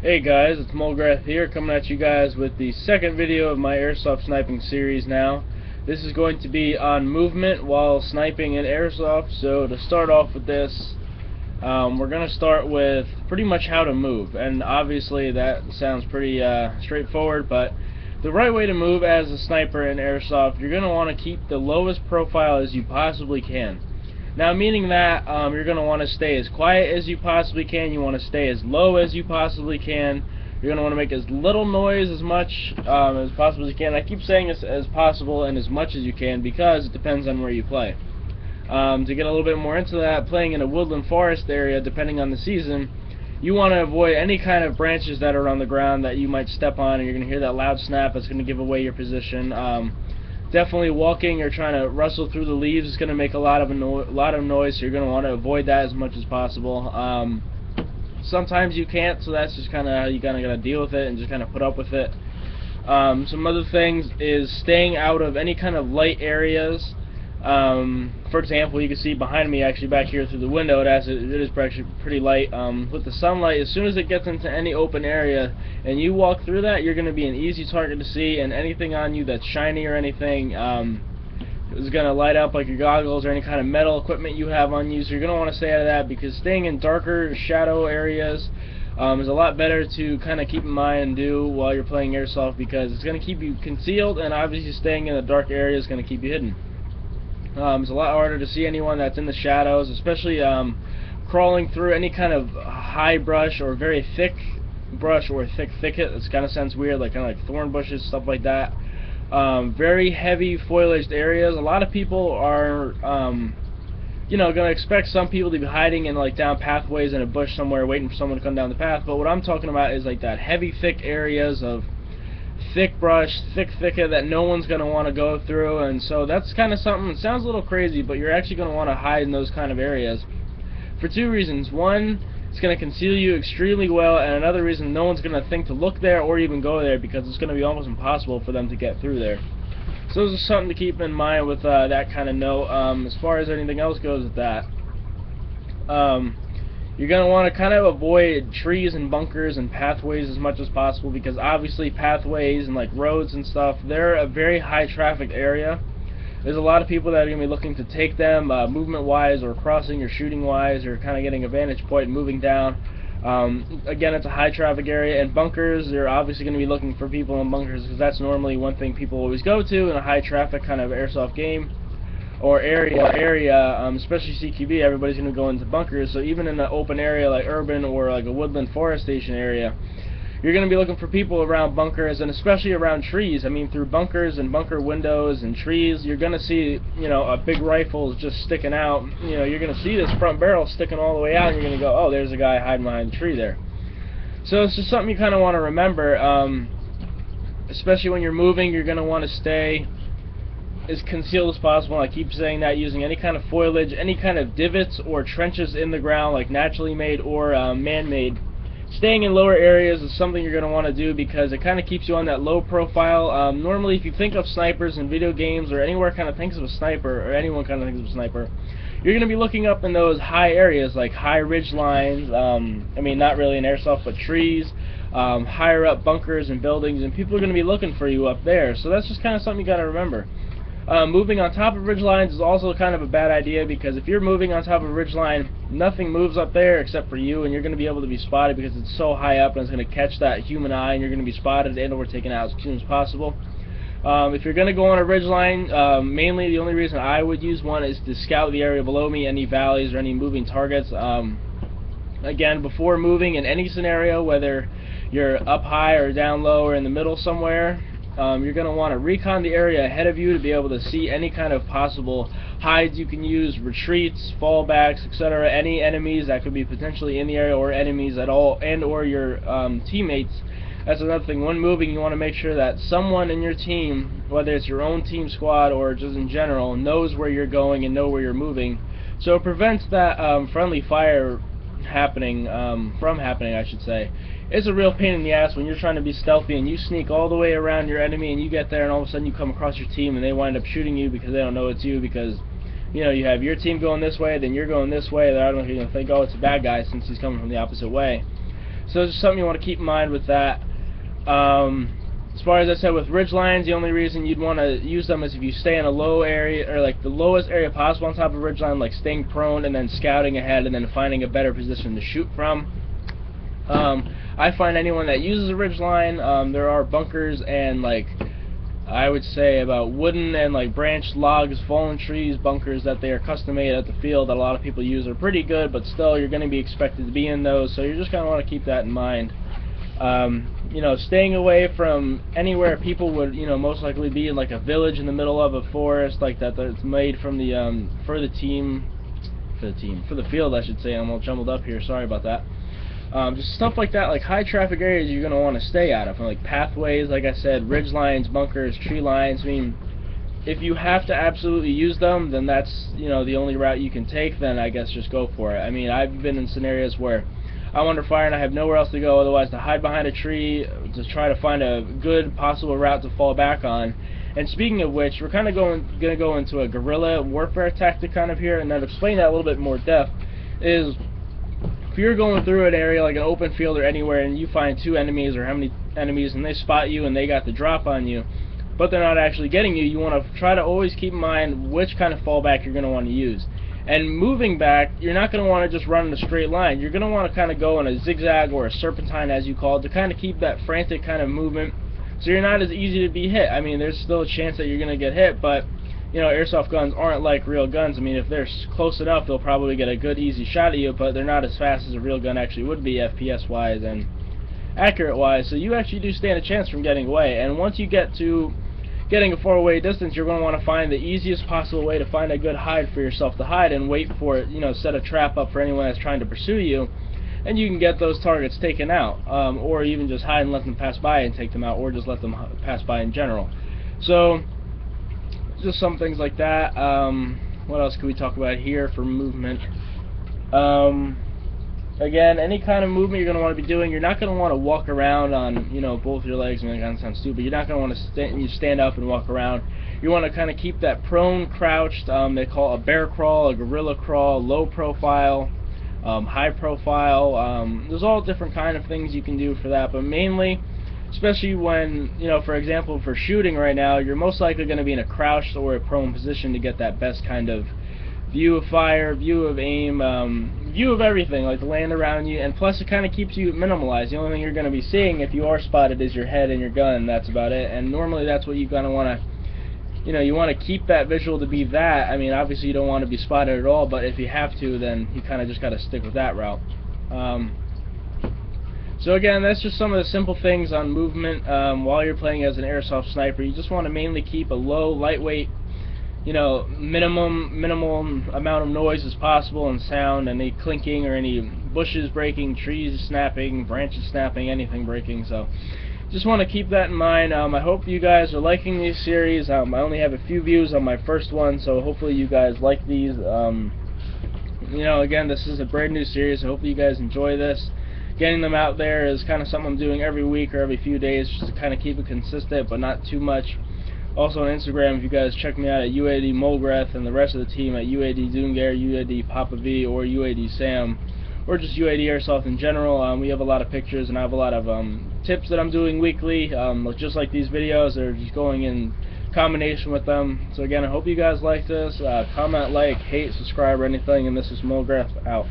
Hey guys, it's Mulgrath here, coming at you guys with the second video of my airsoft sniping series now. This is going to be on movement while sniping in airsoft. So to start off with this, we're going to start with pretty much how to move. And obviously that sounds pretty straightforward, but the right way to move as a sniper in airsoft, you're going to want to keep the lowest profile as you possibly can. Now, meaning that you're going to want to stay as quiet as you possibly can. You want to stay as low as you possibly can. You're going to want to make as little noise as much as possible as you can. I keep saying as possible and as much as you can because it depends on where you play. To get a little bit more into that, playing in a woodland forest area, depending on the season, you want to avoid any kind of branches that are on the ground that you might step on, and you're going to hear that loud snap that's going to give away your position. Definitely walking or trying to rustle through the leaves is going to make a lot of noise, so you're going to want to avoid that as much as possible. Sometimes you can't, so that's just kind of how you got to deal with it and just kind of put up with it. Some other things is staying out of any kind of light areas. For example, you can see behind me, actually back here through the window, it is actually pretty light. With the sunlight, as soon as it gets into any open area and you walk through that, you're going to be an easy target to see, and anything on you that's shiny or anything is going to light up, like your goggles or any kind of metal equipment you have on you. So you're going to want to stay out of that, because staying in darker shadow areas is a lot better to kind of keep in mind and do while you're playing airsoft, because it's going to keep you concealed, and obviously staying in a dark area is going to keep you hidden. It's a lot harder to see anyone that's in the shadows, especially crawling through any kind of high brush or very thick brush or thick thicket. It kind of sounds weird, like kind of like thorn bushes, stuff like that. Very heavy foliaged areas. A lot of people are, you know, going to expect some people to be hiding in like down pathways in a bush somewhere, waiting for someone to come down the path. But what I'm talking about is like that heavy, thick areas of thick brush, thick thicket that no one's going to want to go through. And so that's kind of something that sounds a little crazy, but you're actually going to want to hide in those kind of areas for two reasons. One, it's going to conceal you extremely well, and another reason, no one's going to think to look there or even go there, because it's going to be almost impossible for them to get through there. So this is something to keep in mind with that kind of note. As far as anything else goes with that, you're going to want to kind of avoid trees and bunkers and pathways as much as possible, because obviously pathways and like roads and stuff, they're a very high traffic area. There's a lot of people that are going to be looking to take them movement wise or crossing or shooting wise, or kind of getting a vantage point and moving down. Again, it's a high traffic area, and bunkers, they're obviously going to be looking for people in bunkers, because that's normally one thing people always go to in a high traffic kind of airsoft game or area, especially CQB. Everybody's going to go into bunkers. So even in an open area like urban or like a woodland forest station area, you're going to be looking for people around bunkers, and especially around trees. I mean, through bunkers and bunker windows and trees, you're going to see, you know, a big rifle just sticking out. You know, you're going to see this front barrel sticking all the way out, and you're going to go, oh, there's a guy hiding behind the tree there. So it's just something you kind of want to remember, especially when you're moving. You're going to want to stay as concealed as possible. I keep saying that, using any kind of foliage, any kind of divots or trenches in the ground, like naturally made or man-made. Staying in lower areas is something you're going to want to do, because it kind of keeps you on that low profile. Normally, if you think of snipers in video games or anywhere kind of thinks of a sniper, or anyone kind of thinks of a sniper, you're going to be looking up in those high areas, like high ridge lines. I mean, not really in airsoft, but trees, higher up bunkers and buildings, and people are going to be looking for you up there. So that's just kind of something you got to remember. Moving on top of ridge lines is also kind of a bad idea, because if you're moving on top of a ridge line, nothing moves up there except for you, and you're going to be able to be spotted because it's so high up, and it's going to catch that human eye, and you're going to be spotted and or taken out as soon as possible. If you're going to go on a ridge line, mainly the only reason I would use one is to scout the area below me, any valleys or any moving targets. Again, before moving in any scenario, whether you're up high or down low or in the middle somewhere, you're going to want to recon the area ahead of you to be able to see any kind of possible hides you can use, retreats, fallbacks, etc. Any enemies that could be potentially in the area, or enemies at all, and or your teammates. That's another thing. When moving, you want to make sure that someone in your team, whether it's your own team squad or just in general, knows where you're going and know where you're moving. So it prevents that friendly fire from happening, I should say. It's a real pain in the ass when you're trying to be stealthy and you sneak all the way around your enemy, and you get there and all of a sudden you come across your team and they wind up shooting you because they don't know it's you, because, you know, you have your team going this way, then you're going this way. They're not going to think, oh, it's a bad guy since he's coming from the opposite way. So it's just something you want to keep in mind with that. As far as I said with ridge lines, the only reason you'd want to use them is if you stay in a low area, or like the lowest area possible on top of a ridge line, like staying prone and then scouting ahead and then finding a better position to shoot from. I find anyone that uses a ridge line, there are bunkers and, like, I would say about wooden and like branch logs, fallen trees, bunkers that they are custom made at the field that a lot of people use are pretty good, but still you're going to be expected to be in those, so you're just going to want to keep that in mind. You know, staying away from anywhere people would, you know, most likely be in like a village in the middle of a forest like that that's made from the for the field, I should say. I'm all jumbled up here, sorry about that. Just stuff like that, like high traffic areas you're going to want to stay out of, like pathways, like I said, ridge lines, bunkers, tree lines. I mean, if you have to absolutely use them, then that's, you know, the only route you can take, then I guess just go for it. I mean, I've been in scenarios where I'm under fire and I have nowhere else to go otherwise to hide behind a tree to try to find a good possible route to fall back on. And speaking of which, we're kind of going to go into a guerrilla warfare tactic kind of here, and then explain that a little bit more depth. Is if you're going through an area like an open field or anywhere and you find two enemies or how many enemies and they spot you and they got the drop on you, but they're not actually getting you, you want to try to always keep in mind which kind of fallback you're going to want to use. And moving back, you're not going to want to just run in a straight line. You're going to want to kind of go in a zigzag or a serpentine, as you call it, to kind of keep that frantic kind of movement so you're not as easy to be hit. I mean, there's still a chance that you're going to get hit, but, you know, airsoft guns aren't like real guns. I mean, if they're close enough, they'll probably get a good, easy shot at you, but they're not as fast as a real gun actually would be, FPS-wise and accurate-wise, so you actually do stand a chance from getting away. And once you get to getting a far-away distance, you're going to want to find the easiest possible way to find a good hide for yourself to hide and wait for it, you know, set a trap up for anyone that's trying to pursue you, and you can get those targets taken out, or even just hide and let them pass by and take them out, or just let them pass by in general. So, just some things like that. What else can we talk about here for movement? Again, any kind of movement you're going to want to be doing, you're not going to want to walk around on, you know, both your legs. I mean, that kind of sounds stupid. You're not going to want to stand up and walk around. You want to kind of keep that prone, crouched, they call it a bear crawl, a gorilla crawl, low profile, high profile. There's all different kind of things you can do for that, but mainly, especially when, you know, for example, for shooting right now, you're most likely going to be in a crouched or a prone position to get that best kind of view of fire, view of aim, view of everything, like the land around you, and plus it kind of keeps you minimalized. The only thing you're going to be seeing if you are spotted is your head and your gun. That's about it, and normally that's what you kind of want to, you know, you want to keep that visual to be that. I mean, obviously you don't want to be spotted at all, but if you have to, then you kind of just got to stick with that route. So again, that's just some of the simple things on movement while you're playing as an airsoft sniper. You just want to mainly keep a low, lightweight, you know, minimal amount of noise as possible and sound, and any clinking or any bushes breaking, trees snapping, branches snapping, anything breaking. So just want to keep that in mind. I hope you guys are liking these series. I only have a few views on my first one, so hopefully you guys like these. You know, again, this is a brand new series, so hopefully you guys enjoy this. Getting them out there is kind of something I'm doing every week or every few days just to kind of keep it consistent, but not too much. Also on Instagram, if you guys check me out at UAD Mulgreth and the rest of the team at UAD Doongar, UAD Papa V, or UAD Sam, or just UAD Airsoft in general, we have a lot of pictures and I have a lot of tips that I'm doing weekly, just like these videos. They're just going in combination with them. So again, I hope you guys like this. Comment, like, hate, subscribe, or anything, and this is Mulgreth out.